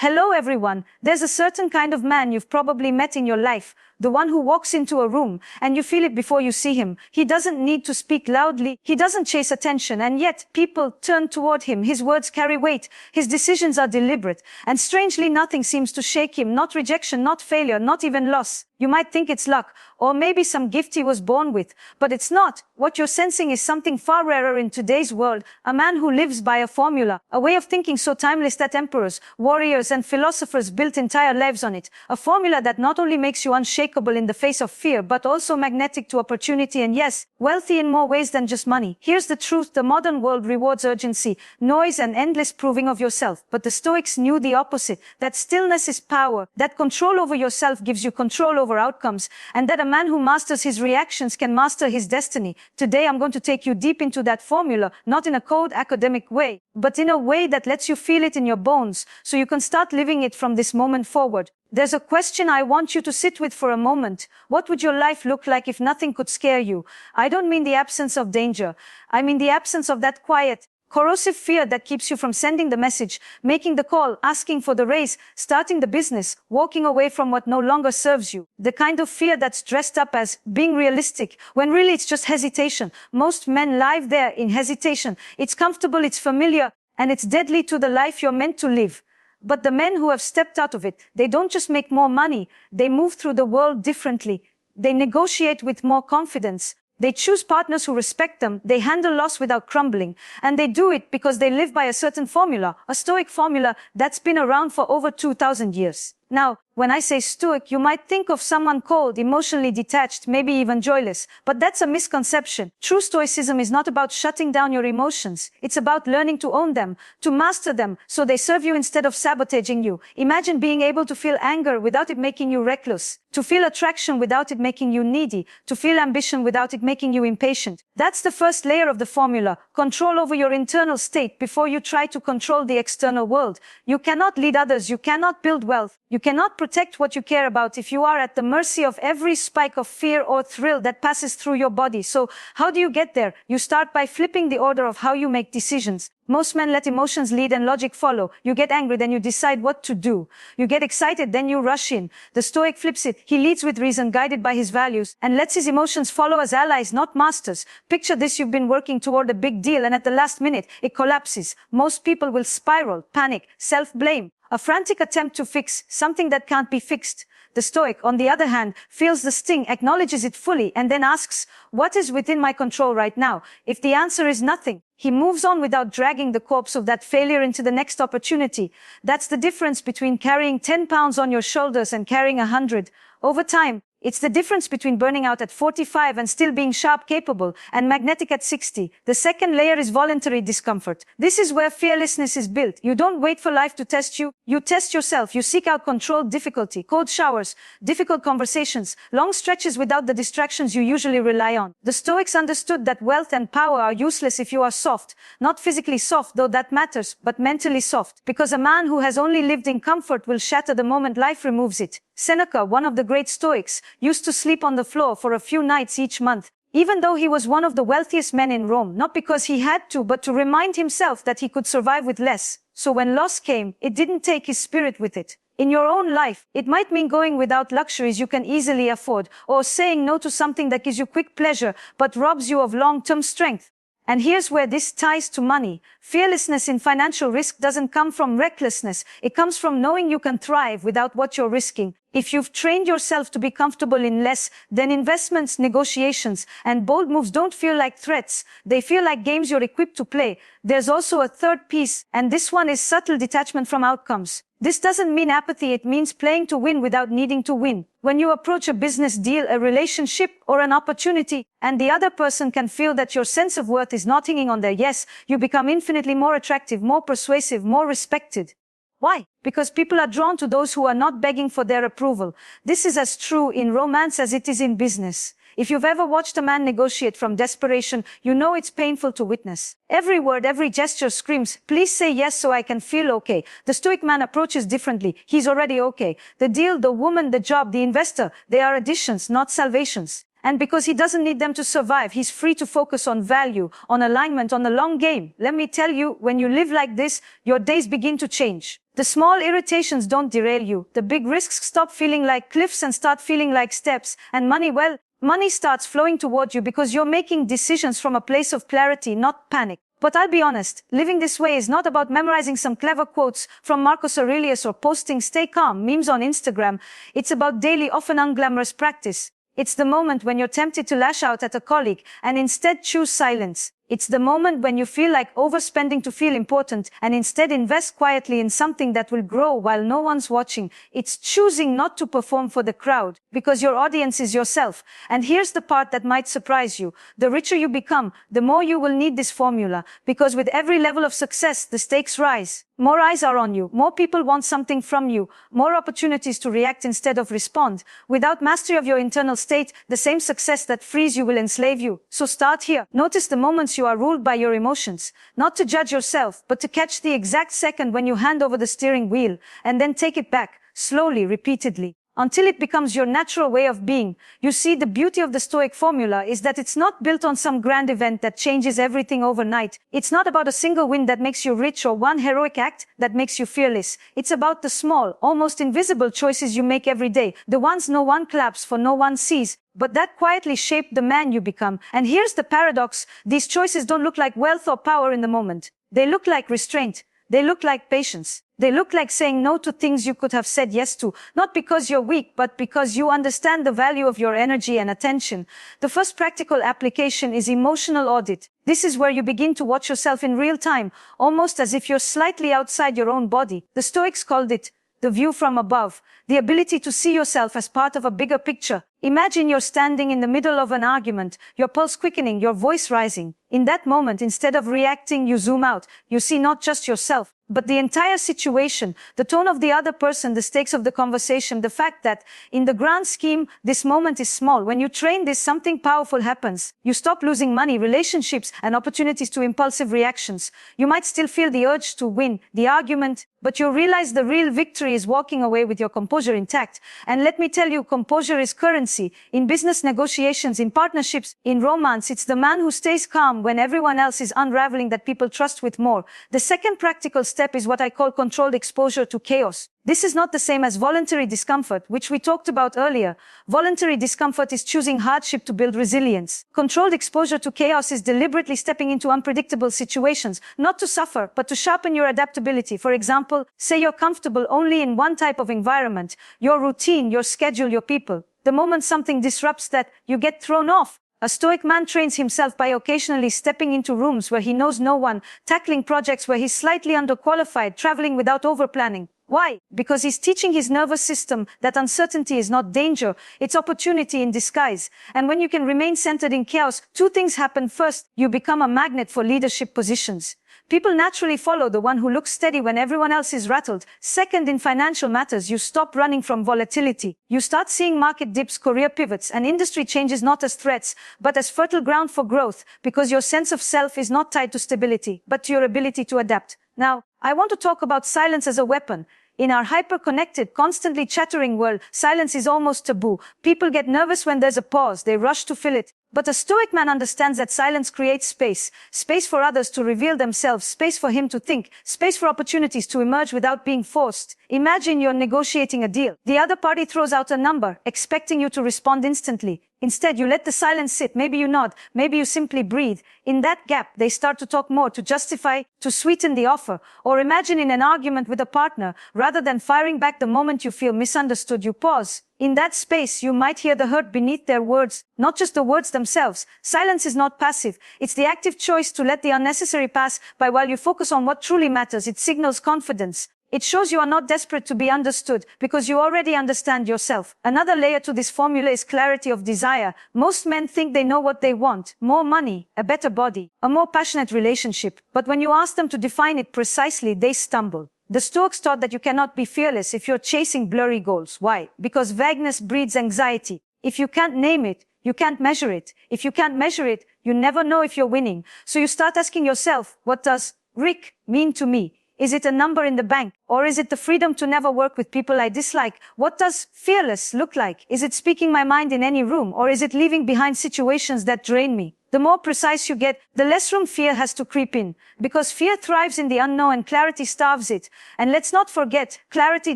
Hello everyone, there's a certain kind of man you've probably met in your life, the one who walks into a room and you feel it before you see him. He doesn't need to speak loudly, he doesn't chase attention, and yet people turn toward him. His words carry weight, his decisions are deliberate, and strangely nothing seems to shake him, not rejection, not failure, not even loss. You might think it's luck, or maybe some gift he was born with, but it's not. What you're sensing is something far rarer in today's world, a man who lives by a formula, a way of thinking so timeless that emperors, warriors, and philosophers built entire lives on it, a formula that not only makes you unshakable in the face of fear, but also magnetic to opportunity and yes, wealthy in more ways than just money. Here's the truth, the modern world rewards urgency, noise, and endless proving of yourself, but the Stoics knew the opposite, that stillness is power, that control over yourself gives you control over outcomes, and that a man who masters his reactions can master his destiny. Today I'm going to take you deep into that formula, not in a cold academic way, but in a way that lets you feel it in your bones, so you can start living it from this moment forward. There's a question I want you to sit with for a moment. What would your life look like if nothing could scare you? I don't mean the absence of danger. I mean the absence of that quiet, corrosive fear that keeps you from sending the message, making the call, asking for the raise, starting the business, walking away from what no longer serves you. The kind of fear that's dressed up as being realistic, when really it's just hesitation. Most men live there in hesitation. It's comfortable, it's familiar, and it's deadly to the life you're meant to live. But the men who have stepped out of it, they don't just make more money, they move through the world differently. They negotiate with more confidence. They choose partners who respect them, they handle loss without crumbling, and they do it because they live by a certain formula, a Stoic formula that's been around for over 2,000 years. Now, when I say Stoic, you might think of someone cold, emotionally detached, maybe even joyless, but that's a misconception. True Stoicism is not about shutting down your emotions. It's about learning to own them, to master them, so they serve you instead of sabotaging you. Imagine being able to feel anger without it making you reckless, to feel attraction without it making you needy, to feel ambition without it making you impatient. That's the first layer of the formula, control over your internal state before you try to control the external world. You cannot lead others, you cannot build wealth, you cannot protect what you care about if you are at the mercy of every spike of fear or thrill that passes through your body. So how do you get there? You start by flipping the order of how you make decisions. Most men let emotions lead and logic follow. You get angry, then you decide what to do. You get excited, then you rush in. The Stoic flips it. He leads with reason, guided by his values, and lets his emotions follow as allies, not masters. Picture this, you've been working toward a big deal, and at the last minute, it collapses. Most people will spiral, panic, self-blame, a frantic attempt to fix something that can't be fixed. The Stoic, on the other hand, feels the sting, acknowledges it fully, and then asks, what is within my control right now? If the answer is nothing, he moves on without dragging the corpse of that failure into the next opportunity. That's the difference between carrying 10 pounds on your shoulders and carrying 100. Over time, it's the difference between burning out at 45 and still being sharp, capable, and magnetic at 60. The second layer is voluntary discomfort. This is where fearlessness is built. You don't wait for life to test you. You test yourself. You seek out controlled difficulty, cold showers, difficult conversations, long stretches without the distractions you usually rely on. The Stoics understood that wealth and power are useless if you are soft. Not physically soft, though that matters, but mentally soft. Because a man who has only lived in comfort will shatter the moment life removes it. Seneca, one of the great Stoics, used to sleep on the floor for a few nights each month, even though he was one of the wealthiest men in Rome, not because he had to, but to remind himself that he could survive with less. So when loss came, it didn't take his spirit with it. In your own life, it might mean going without luxuries you can easily afford, or saying no to something that gives you quick pleasure, but robs you of long-term strength. And here's where this ties to money. Fearlessness in financial risk doesn't come from recklessness. It comes from knowing you can thrive without what you're risking. If you've trained yourself to be comfortable in less, then investments, negotiations, and bold moves don't feel like threats. They feel like games you're equipped to play. There's also a third piece, and this one is subtle detachment from outcomes. This doesn't mean apathy, it means playing to win without needing to win. When you approach a business deal, a relationship, or an opportunity, and the other person can feel that your sense of worth is not hanging on their yes, you become infinitely more attractive, more persuasive, more respected. Why? Because people are drawn to those who are not begging for their approval. This is as true in romance as it is in business. If you've ever watched a man negotiate from desperation, you know it's painful to witness. Every word, every gesture screams, please say yes so I can feel okay. The Stoic man approaches differently. He's already okay. The deal, the woman, the job, the investor, they are additions, not salvations. And because he doesn't need them to survive, he's free to focus on value, on alignment, on the long game. Let me tell you, when you live like this, your days begin to change. The small irritations don't derail you. The big risks stop feeling like cliffs and start feeling like steps. And money starts flowing toward you because you're making decisions from a place of clarity, not panic. But I'll be honest, living this way is not about memorizing some clever quotes from Marcus Aurelius or posting stay calm memes on Instagram. It's about daily, often unglamorous practice. It's the moment when you're tempted to lash out at a colleague and instead choose silence. It's the moment when you feel like overspending to feel important and instead invest quietly in something that will grow while no one's watching. It's choosing not to perform for the crowd because your audience is yourself. And here's the part that might surprise you. The richer you become, the more you will need this formula, because with every level of success, the stakes rise. More eyes are on you. More people want something from you. More opportunities to react instead of respond. Without mastery of your internal state, the same success that frees you will enslave you. So start here. Notice the moments you are ruled by your emotions. Not to judge yourself, but to catch the exact second when you hand over the steering wheel, and then take it back, slowly, repeatedly, until it becomes your natural way of being. You see, the beauty of the Stoic formula is that it's not built on some grand event that changes everything overnight. It's not about a single win that makes you rich or one heroic act that makes you fearless. It's about the small, almost invisible choices you make every day, the ones no one claps for, no one sees, but that quietly shape the man you become. And here's the paradox. These choices don't look like wealth or power in the moment. They look like restraint. They look like patience. They look like saying no to things you could have said yes to, not because you're weak, but because you understand the value of your energy and attention. The first practical application is emotional audit. This is where you begin to watch yourself in real time, almost as if you're slightly outside your own body. The Stoics called it the view from above, the ability to see yourself as part of a bigger picture. Imagine you're standing in the middle of an argument, your pulse quickening, your voice rising. In that moment, instead of reacting, you zoom out. You see not just yourself, but the entire situation, the tone of the other person, the stakes of the conversation, the fact that, in the grand scheme, this moment is small. When you train this, something powerful happens. You stop losing money, relationships, and opportunities to impulsive reactions. You might still feel the urge to win the argument, but you realize the real victory is walking away with your composure intact. And let me tell you, composure is currency. In business negotiations, in partnerships, in romance, it's the man who stays calm when everyone else is unraveling that people trust with more. The second practical step is what I call controlled exposure to chaos. This is not the same as voluntary discomfort, which we talked about earlier. Voluntary discomfort is choosing hardship to build resilience. Controlled exposure to chaos is deliberately stepping into unpredictable situations, not to suffer, but to sharpen your adaptability. For example, say you're comfortable only in one type of environment, your routine, your schedule, your people. The moment something disrupts that, you get thrown off. A Stoic man trains himself by occasionally stepping into rooms where he knows no one, tackling projects where he's slightly underqualified, traveling without overplanning. Why? Because he's teaching his nervous system that uncertainty is not danger, it's opportunity in disguise. And when you can remain centered in chaos, two things happen. First, you become a magnet for leadership positions. People naturally follow the one who looks steady when everyone else is rattled. Second, in financial matters, you stop running from volatility. You start seeing market dips, career pivots, and industry changes not as threats, but as fertile ground for growth, because your sense of self is not tied to stability, but to your ability to adapt. Now, I want to talk about silence as a weapon. In our hyper-connected, constantly chattering world, silence is almost taboo. People get nervous when there's a pause. They rush to fill it. But a Stoic man understands that silence creates space. Space for others to reveal themselves, space for him to think, space for opportunities to emerge without being forced. Imagine you're negotiating a deal. The other party throws out a number, expecting you to respond instantly. Instead, you let the silence sit. Maybe you nod. Maybe you simply breathe. In that gap, they start to talk more, to justify, to sweeten the offer. Or imagine in an argument with a partner, rather than firing back the moment you feel misunderstood, you pause. In that space, you might hear the hurt beneath their words, not just the words themselves. Silence is not passive. It's the active choice to let the unnecessary pass by while you focus on what truly matters. It signals confidence. It shows you are not desperate to be understood because you already understand yourself. Another layer to this formula is clarity of desire. Most men think they know what they want. More money, a better body, a more passionate relationship. But when you ask them to define it precisely, they stumble. The Stoics taught that you cannot be fearless if you're chasing blurry goals. Why? Because vagueness breeds anxiety. If you can't name it, you can't measure it. If you can't measure it, you never know if you're winning. So you start asking yourself, what does Rick mean to me? Is it a number in the bank? Or is it the freedom to never work with people I dislike? What does fearless look like? Is it speaking my mind in any room? Or is it leaving behind situations that drain me? The more precise you get, the less room fear has to creep in. Because fear thrives in the unknown and clarity starves it. And let's not forget, clarity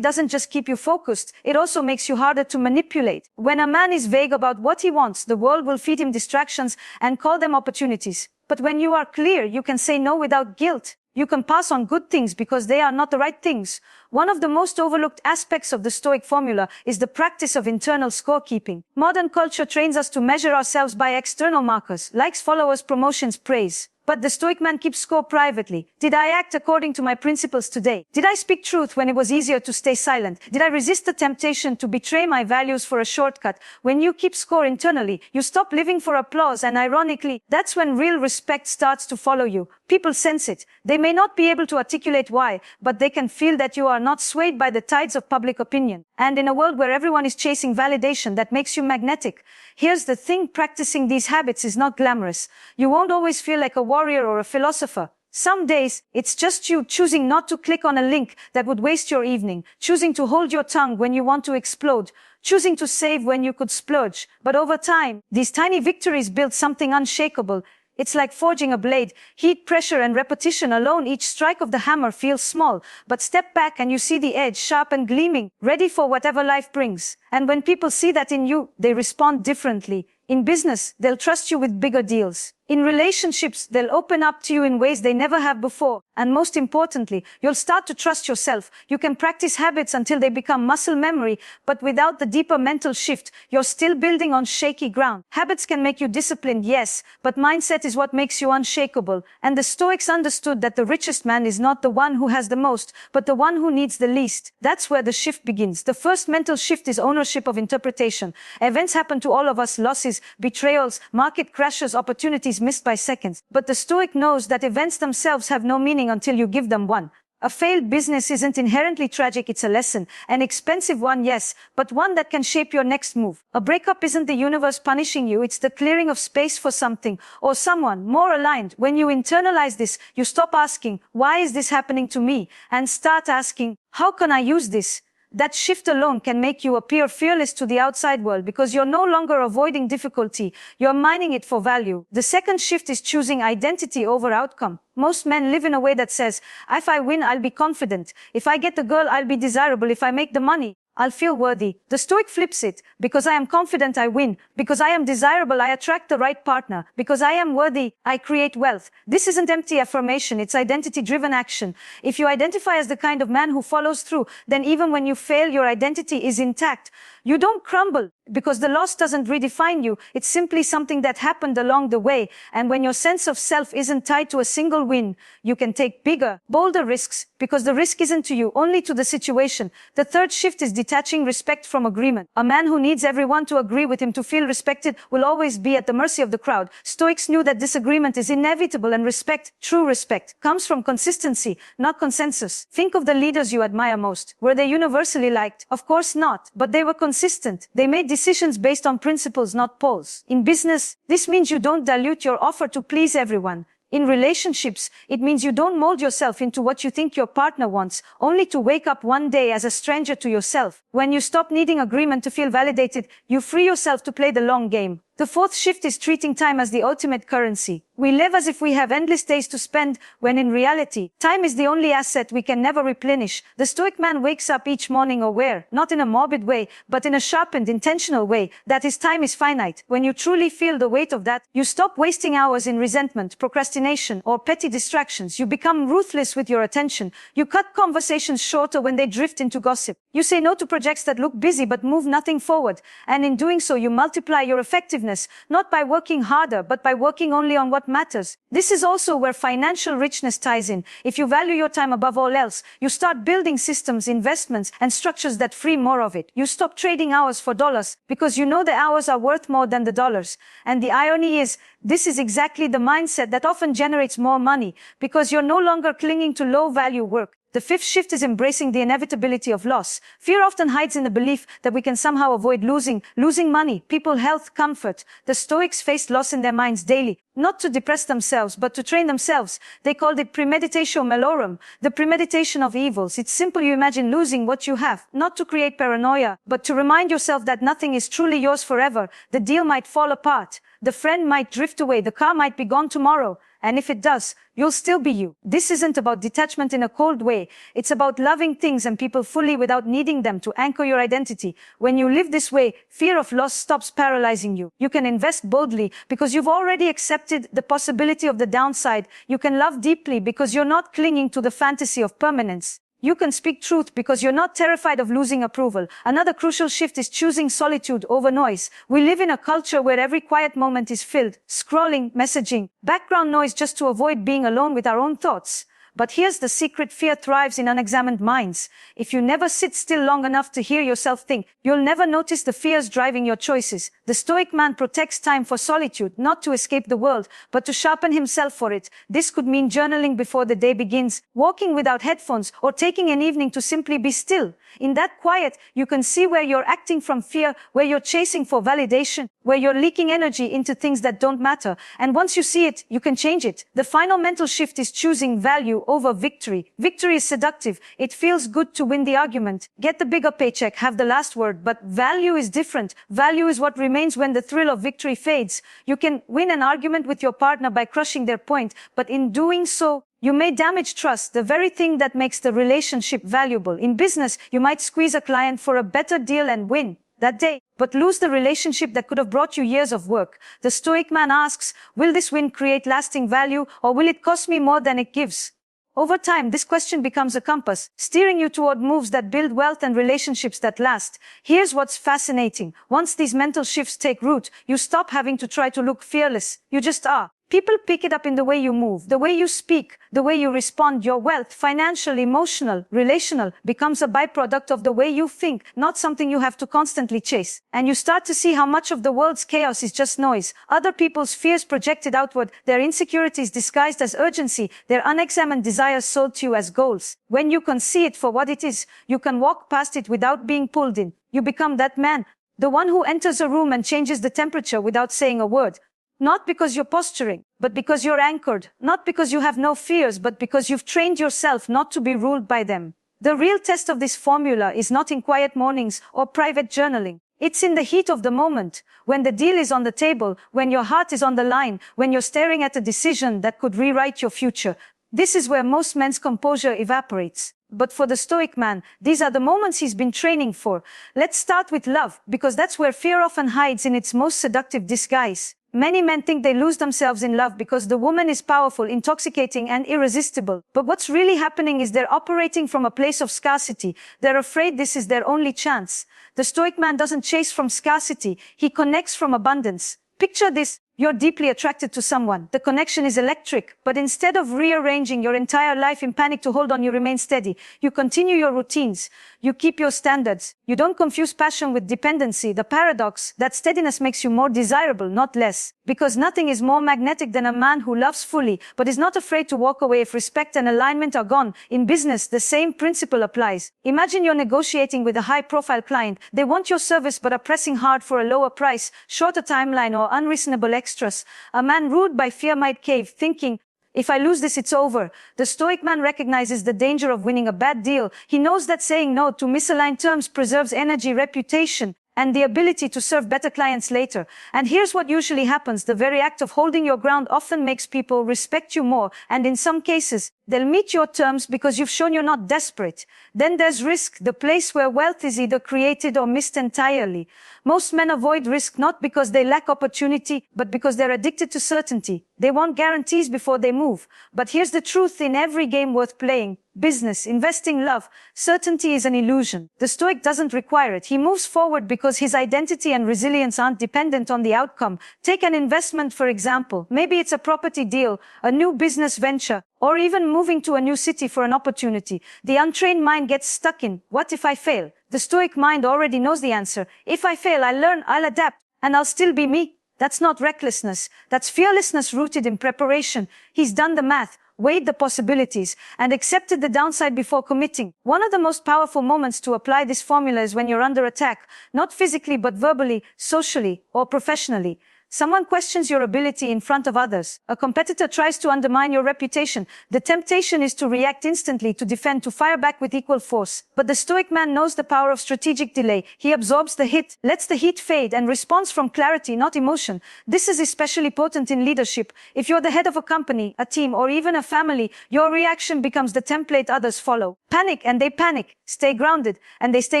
doesn't just keep you focused, it also makes you harder to manipulate. When a man is vague about what he wants, the world will feed him distractions and call them opportunities. But when you are clear, you can say no without guilt. You can pass on good things because they are not the right things. One of the most overlooked aspects of the Stoic formula is the practice of internal scorekeeping. Modern culture trains us to measure ourselves by external markers, likes, followers, promotions, praise. But the Stoic man keeps score privately. Did I act according to my principles today? Did I speak truth when it was easier to stay silent? Did I resist the temptation to betray my values for a shortcut? When you keep score internally, you stop living for applause, and ironically, that's when real respect starts to follow you. People sense it. They may not be able to articulate why, but they can feel that you are not swayed by the tides of public opinion. And in a world where everyone is chasing validation that makes you magnetic, here's the thing: practicing these habits is not glamorous. You won't always feel like a warrior or a philosopher. Some days, it's just you choosing not to click on a link that would waste your evening, choosing to hold your tongue when you want to explode, choosing to save when you could splurge. But over time, these tiny victories build something unshakable. It's like forging a blade. Heat, pressure, and repetition alone, each strike of the hammer feels small. But step back and you see the edge, sharp and gleaming, ready for whatever life brings. And when people see that in you, they respond differently. In business, they'll trust you with bigger deals. In relationships, they'll open up to you in ways they never have before. And most importantly, you'll start to trust yourself. You can practice habits until they become muscle memory, but without the deeper mental shift, you're still building on shaky ground. Habits can make you disciplined, yes, but mindset is what makes you unshakable. And the Stoics understood that the richest man is not the one who has the most, but the one who needs the least. That's where the shift begins. The first mental shift is ownership of interpretation. Events happen to all of us: losses, betrayals, market crashes, opportunities missed by seconds. But the Stoic knows that events themselves have no meaning until you give them one. A failed business isn't inherently tragic, it's a lesson. An expensive one, yes, but one that can shape your next move. A breakup isn't the universe punishing you, it's the clearing of space for something or someone more aligned. When you internalize this, you stop asking, why is this happening to me? And start asking, how can I use this? That shift alone can make you appear fearless to the outside world, because you're no longer avoiding difficulty, you're mining it for value. The second shift is choosing identity over outcome. Most men live in a way that says, if I win, I'll be confident. If I get the girl, I'll be desirable. If I make the money, I'll feel worthy. The Stoic flips it. Because I am confident, I win. Because I am desirable, I attract the right partner. Because I am worthy, I create wealth. This isn't empty affirmation, it's identity-driven action. If you identify as the kind of man who follows through, then even when you fail, your identity is intact. You don't crumble, because the loss doesn't redefine you. It's simply something that happened along the way. And when your sense of self isn't tied to a single win, you can take bigger, bolder risks, because the risk isn't to you, only to the situation. The third shift is detaching respect from agreement. A man who needs everyone to agree with him to feel respected will always be at the mercy of the crowd. Stoics knew that disagreement is inevitable, and respect, true respect, comes from consistency, not consensus. Think of the leaders you admire most. Were they universally liked? Of course not, but they were consistent. They made decisions based on principles, not polls. In business, this means you don't dilute your offer to please everyone. In relationships, it means you don't mold yourself into what you think your partner wants, only to wake up one day as a stranger to yourself. When you stop needing agreement to feel validated, you free yourself to play the long game. The fourth shift is treating time as the ultimate currency. We live as if we have endless days to spend, when in reality, time is the only asset we can never replenish. The Stoic man wakes up each morning aware, not in a morbid way, but in a sharpened, intentional way, that his time is finite. When you truly feel the weight of that, you stop wasting hours in resentment, procrastination, or petty distractions. You become ruthless with your attention. You cut conversations shorter when they drift into gossip. You say no to projects that look busy but move nothing forward. And in doing so, you multiply your effectiveness, not by working harder, but by working only on what matters. This is also where financial richness ties in. If you value your time above all else, you start building systems, investments, and structures that free more of it. You stop trading hours for dollars, because you know the hours are worth more than the dollars. And the irony is, this is exactly the mindset that often generates more money, because you're no longer clinging to low-value work. The fifth shift is embracing the inevitability of loss. Fear often hides in the belief that we can somehow avoid losing money, people, health, comfort. The Stoics faced loss in their minds daily, not to depress themselves, but to train themselves. They called it Premeditation malorum, the premeditation of evils. It's simple. You imagine losing what you have, not to create paranoia, but to remind yourself that nothing is truly yours forever. The deal might fall apart. The friend might drift away. The car might be gone tomorrow. And if it does, you'll still be you. This isn't about detachment in a cold way. It's about loving things and people fully without needing them to anchor your identity. When you live this way, fear of loss stops paralyzing you. You can invest boldly because you've already accepted the possibility of the downside. You can love deeply because you're not clinging to the fantasy of permanence. You can speak truth because you're not terrified of losing approval. Another crucial shift is choosing solitude over noise. We live in a culture where every quiet moment is filled, scrolling, messaging, background noise just to avoid being alone with our own thoughts. But here's the secret: fear thrives in unexamined minds. If you never sit still long enough to hear yourself think, you'll never notice the fears driving your choices. The Stoic man protects time for solitude, not to escape the world, but to sharpen himself for it. This could mean journaling before the day begins, walking without headphones, or taking an evening to simply be still. In that quiet, you can see where you're acting from fear, where you're chasing for validation, where you're leaking energy into things that don't matter. And once you see it, you can change it. The final mental shift is choosing value over victory. Victory is seductive. It feels good to win the argument, get the bigger paycheck, have the last word. But value is different. Value is what remains when the thrill of victory fades. You can win an argument with your partner by crushing their point, but in doing so, you may damage trust, the very thing that makes the relationship valuable. In business, you might squeeze a client for a better deal and win that day, but lose the relationship that could have brought you years of work. The Stoic man asks, will this win create lasting value, or will it cost me more than it gives? Over time, this question becomes a compass, steering you toward moves that build wealth and relationships that last. Here's what's fascinating. Once these mental shifts take root, you stop having to try to look fearless. You just are. People pick it up in the way you move, the way you speak, the way you respond. Your wealth, financial, emotional, relational, becomes a byproduct of the way you think, not something you have to constantly chase. And you start to see how much of the world's chaos is just noise. Other people's fears projected outward, their insecurities disguised as urgency, their unexamined desires sold to you as goals. When you can see it for what it is, you can walk past it without being pulled in. You become that man, the one who enters a room and changes the temperature without saying a word. Not because you're posturing, but because you're anchored. Not because you have no fears, but because you've trained yourself not to be ruled by them. The real test of this formula is not in quiet mornings or private journaling. It's in the heat of the moment, when the deal is on the table, when your heart is on the line, when you're staring at a decision that could rewrite your future. This is where most men's composure evaporates. But for the Stoic man, these are the moments he's been training for. Let's start with love, because that's where fear often hides in its most seductive disguise. Many men think they lose themselves in love because the woman is powerful, intoxicating, and irresistible. But what's really happening is they're operating from a place of scarcity. They're afraid this is their only chance. The Stoic man doesn't chase from scarcity. He connects from abundance. Picture this. You're deeply attracted to someone. The connection is electric, but instead of rearranging your entire life in panic to hold on, you remain steady. You continue your routines. You keep your standards. You don't confuse passion with dependency. The paradox, that steadiness makes you more desirable, not less. Because nothing is more magnetic than a man who loves fully, but is not afraid to walk away if respect and alignment are gone. In business, the same principle applies. Imagine you're negotiating with a high-profile client. They want your service but are pressing hard for a lower price, shorter timeline, or unreasonable extras. A man ruled by fear might cave, thinking, if I lose this, it's over. The Stoic man recognizes the danger of winning a bad deal. He knows that saying no to misaligned terms preserves energy, reputation, and the ability to serve better clients later. And here's what usually happens. The very act of holding your ground often makes people respect you more, and in some cases, they'll meet your terms because you've shown you're not desperate. Then there's risk, the place where wealth is either created or missed entirely. Most men avoid risk not because they lack opportunity, but because they're addicted to certainty. They want guarantees before they move. But here's the truth: in every game worth playing, business, investing, love, certainty is an illusion. The Stoic doesn't require it. He moves forward because his identity and resilience aren't dependent on the outcome. Take an investment, for example. Maybe it's a property deal, a new business venture, or even moving to a new city for an opportunity. The untrained mind gets stuck in, what if I fail? The Stoic mind already knows the answer. If I fail, I'll learn, I'll adapt, and I'll still be me. That's not recklessness. That's fearlessness rooted in preparation. He's done the math. weighed the possibilities, and accepted the downside before committing. One of the most powerful moments to apply this formula is when you're under attack, not physically but verbally, socially, or professionally. Someone questions your ability in front of others. A competitor tries to undermine your reputation. The temptation is to react instantly, to defend, to fire back with equal force. But the Stoic man knows the power of strategic delay. He absorbs the hit, lets the heat fade, and responds from clarity, not emotion. This is especially potent in leadership. If you're the head of a company, a team, or even a family, your reaction becomes the template others follow. Panic, and they panic. Stay grounded, and they stay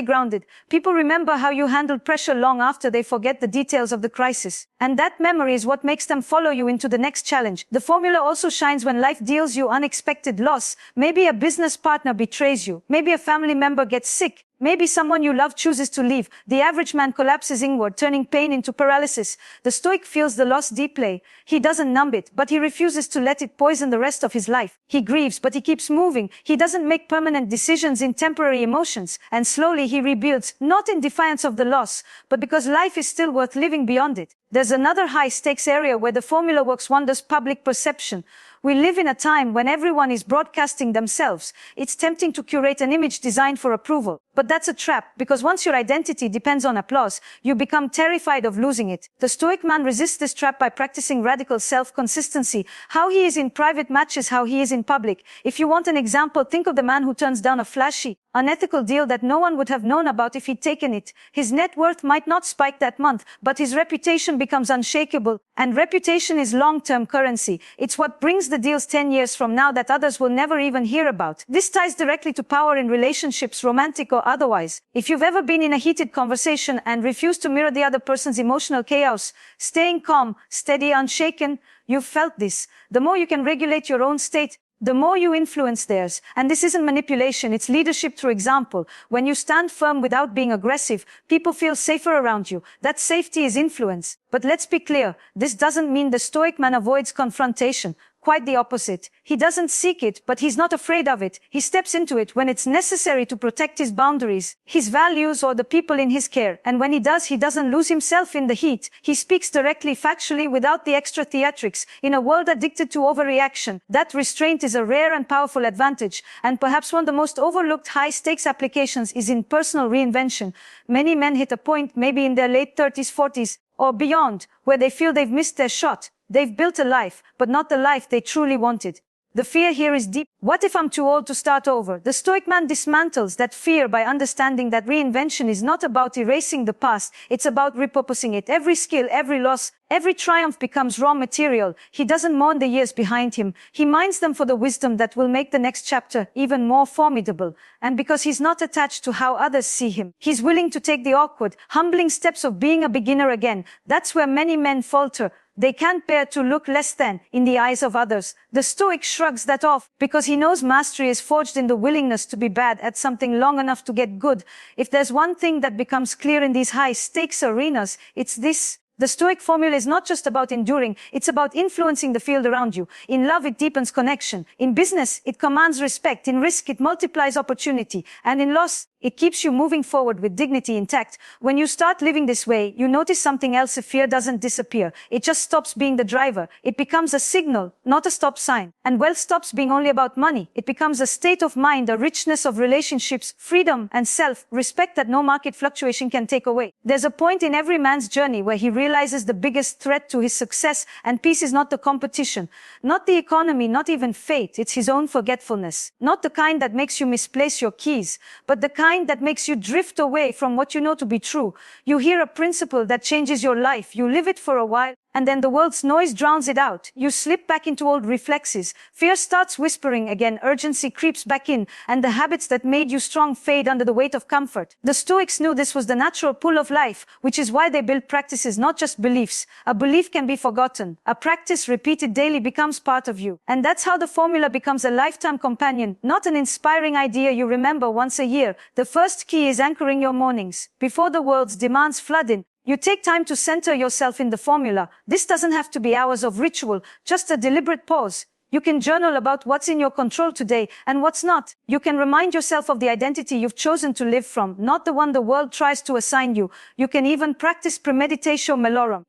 grounded. People remember how you handled pressure long after they forget the details of the crisis. And that memory is what makes them follow you into the next challenge. The formula also shines when life deals you unexpected loss. Maybe a business partner betrays you. Maybe a family member gets sick. Maybe someone you love chooses to leave. The average man collapses inward, turning pain into paralysis. The Stoic feels the loss deeply. He doesn't numb it, but he refuses to let it poison the rest of his life. He grieves, but he keeps moving. He doesn't make permanent decisions in temporary emotions. And slowly he rebuilds, not in defiance of the loss, but because life is still worth living beyond it. There's another high-stakes area where the formula works wonders: public perception. We live in a time when everyone is broadcasting themselves. It's tempting to curate an image designed for approval. But that's a trap, because once your identity depends on applause, you become terrified of losing it. The Stoic man resists this trap by practicing radical self-consistency. How he is in private matches how he is in public. If you want an example, think of the man who turns down a flashy, unethical deal that no one would have known about if he'd taken it. His net worth might not spike that month, but his reputation becomes unshakable. And reputation is long-term currency. It's what brings the deals 10 years from now that others will never even hear about. This ties directly to power in relationships, romantic or otherwise. If you've ever been in a heated conversation and refused to mirror the other person's emotional chaos, staying calm, steady, unshaken, you've felt this. The more you can regulate your own state, the more you influence theirs. And this isn't manipulation, it's leadership through example. When you stand firm without being aggressive, people feel safer around you. That safety is influence. But let's be clear, this doesn't mean the Stoic man avoids confrontation. Quite the opposite. He doesn't seek it, but he's not afraid of it. He steps into it when it's necessary to protect his boundaries, his values, or the people in his care. And when he does, he doesn't lose himself in the heat. He speaks directly, factually, without the extra theatrics. In a world addicted to overreaction, that restraint is a rare and powerful advantage. And perhaps one of the most overlooked high-stakes applications is in personal reinvention. Many men hit a point, maybe in their late 30s, 40s, or beyond, where they feel they've missed their shot. They've built a life, but not the life they truly wanted. The fear here is deep. What if I'm too old to start over? The Stoic man dismantles that fear by understanding that reinvention is not about erasing the past, it's about repurposing it. Every skill, every loss, every triumph becomes raw material. He doesn't mourn the years behind him. He mines them for the wisdom that will make the next chapter even more formidable. And because he's not attached to how others see him, he's willing to take the awkward, humbling steps of being a beginner again. That's where many men falter. They can't bear to look less than in the eyes of others. The Stoic shrugs that off because he knows mastery is forged in the willingness to be bad at something long enough to get good. If there's one thing that becomes clear in these high-stakes arenas, it's this. The Stoic formula is not just about enduring, it's about influencing the field around you. In love, it deepens connection. In business, it commands respect. In risk, it multiplies opportunity. And in loss, it keeps you moving forward with dignity intact. When you start living this way, you notice something else. If fear doesn't disappear, it just stops being the driver. It becomes a signal, not a stop sign. And wealth stops being only about money. It becomes a state of mind, a richness of relationships, freedom and self-respect that no market fluctuation can take away. There's a point in every man's journey where he realizes the biggest threat to his success and peace is not the competition, not the economy, not even fate. It's his own forgetfulness. Not the kind that makes you misplace your keys, but the kind that makes you drift away from what you know to be true. You hear a principle that changes your life. You live it for a while, and then the world's noise drowns it out. You slip back into old reflexes. Fear starts whispering again. Urgency creeps back in, and the habits that made you strong fade under the weight of comfort. The Stoics knew this was the natural pull of life, which is why they built practices, not just beliefs. A belief can be forgotten. A practice repeated daily becomes part of you. And that's how the formula becomes a lifetime companion, not an inspiring idea you remember once a year. The first key is anchoring your mornings. Before the world's demands flood in, you take time to center yourself in the formula. This doesn't have to be hours of ritual, just a deliberate pause. You can journal about what's in your control today and what's not. You can remind yourself of the identity you've chosen to live from, not the one the world tries to assign you. You can even practice premeditation,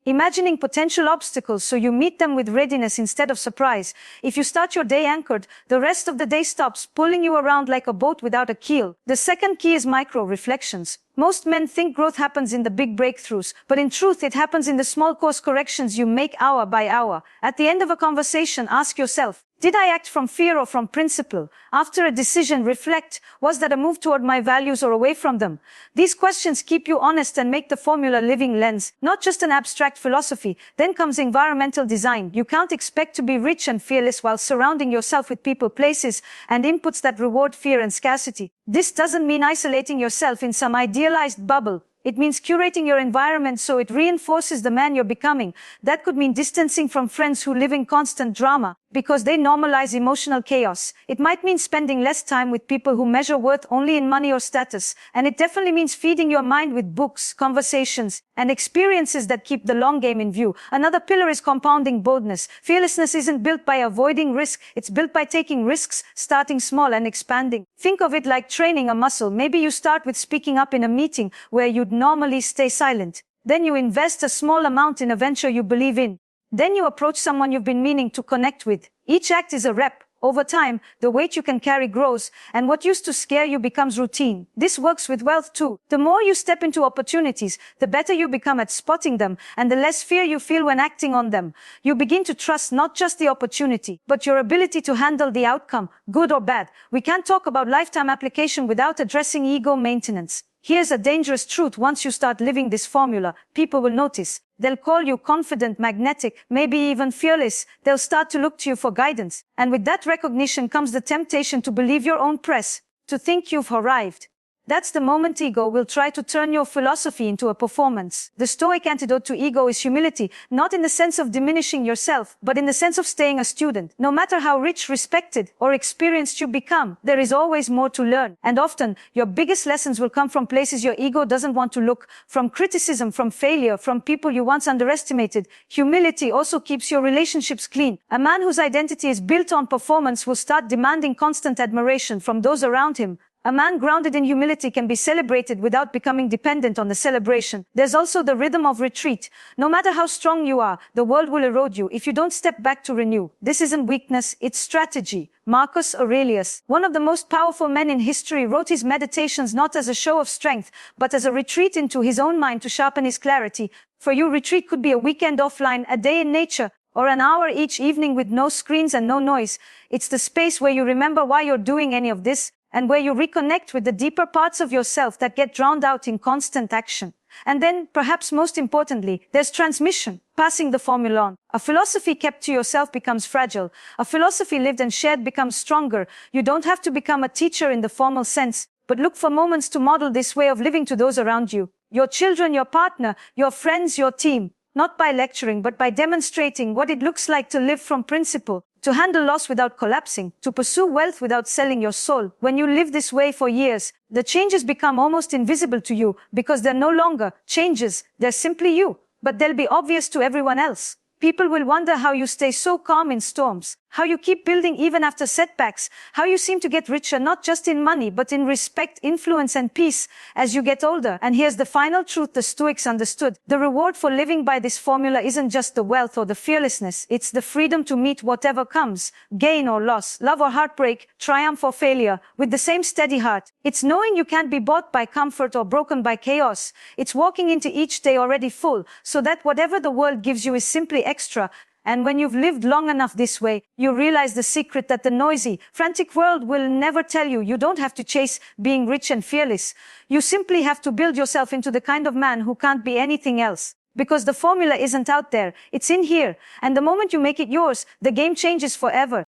imagining potential obstacles so you meet them with readiness instead of surprise. If you start your day anchored, the rest of the day stops pulling you around like a boat without a keel. The second key is micro-reflections. Most men think growth happens in the big breakthroughs, but in truth it happens in the small course corrections you make hour by hour. At the end of a conversation, ask yourself, did I act from fear or from principle? After a decision, reflect, was that a move toward my values or away from them? These questions keep you honest and make the formula living lens, not just an abstract philosophy. Then comes environmental design. You can't expect to be rich and fearless while surrounding yourself with people, places, and inputs that reward fear and scarcity. This doesn't mean isolating yourself in some idealized bubble. It means curating your environment so it reinforces the man you're becoming. That could mean distancing from friends who live in constant drama because they normalize emotional chaos. It might mean spending less time with people who measure worth only in money or status. And it definitely means feeding your mind with books, conversations, and experiences that keep the long game in view. Another pillar is compounding boldness. Fearlessness isn't built by avoiding risk. It's built by taking risks, starting small and expanding. Think of it like training a muscle. Maybe you start with speaking up in a meeting where you'd normally stay silent. Then you invest a small amount in a venture you believe in. Then you approach someone you've been meaning to connect with. Each act is a rep. Over time, the weight you can carry grows, and what used to scare you becomes routine. This works with wealth too. The more you step into opportunities, the better you become at spotting them, and the less fear you feel when acting on them. You begin to trust not just the opportunity, but your ability to handle the outcome, good or bad. We can't talk about lifetime application without addressing ego maintenance. Here's a dangerous truth. Once you start living this formula, people will notice. They'll call you confident, magnetic, maybe even fearless. They'll start to look to you for guidance. And with that recognition comes the temptation to believe your own press, to think you've arrived. That's the moment ego will try to turn your philosophy into a performance. The Stoic antidote to ego is humility, not in the sense of diminishing yourself, but in the sense of staying a student. No matter how rich, respected, or experienced you become, there is always more to learn. And often, your biggest lessons will come from places your ego doesn't want to look, from criticism, from failure, from people you once underestimated. Humility also keeps your relationships clean. A man whose identity is built on performance will start demanding constant admiration from those around him. A man grounded in humility can be celebrated without becoming dependent on the celebration. There's also the rhythm of retreat. No matter how strong you are, the world will erode you if you don't step back to renew. This isn't weakness, it's strategy. Marcus Aurelius, one of the most powerful men in history, wrote his meditations not as a show of strength, but as a retreat into his own mind to sharpen his clarity. For you, retreat could be a weekend offline, a day in nature, or an hour each evening with no screens and no noise. It's the space where you remember why you're doing any of this, and where you reconnect with the deeper parts of yourself that get drowned out in constant action. And then, perhaps most importantly, there's transmission, passing the formula on. A philosophy kept to yourself becomes fragile. A philosophy lived and shared becomes stronger. You don't have to become a teacher in the formal sense, but look for moments to model this way of living to those around you. Your children, your partner, your friends, your team. Not by lecturing, but by demonstrating what it looks like to live from principle, to handle loss without collapsing, to pursue wealth without selling your soul. When you live this way for years, the changes become almost invisible to you because they're no longer changes, they're simply you, but they'll be obvious to everyone else. People will wonder how you stay so calm in storms, how you keep building even after setbacks, how you seem to get richer not just in money but in respect, influence and peace as you get older. And here's the final truth the Stoics understood. The reward for living by this formula isn't just the wealth or the fearlessness, it's the freedom to meet whatever comes, gain or loss, love or heartbreak, triumph or failure, with the same steady heart. It's knowing you can't be bought by comfort or broken by chaos. It's walking into each day already full, so that whatever the world gives you is simply extra. And when you've lived long enough this way, you realize the secret that the noisy, frantic world will never tell you. You don't have to chase being rich and fearless. You simply have to build yourself into the kind of man who can't be anything else. Because the formula isn't out there, it's in here. And the moment you make it yours, the game changes forever.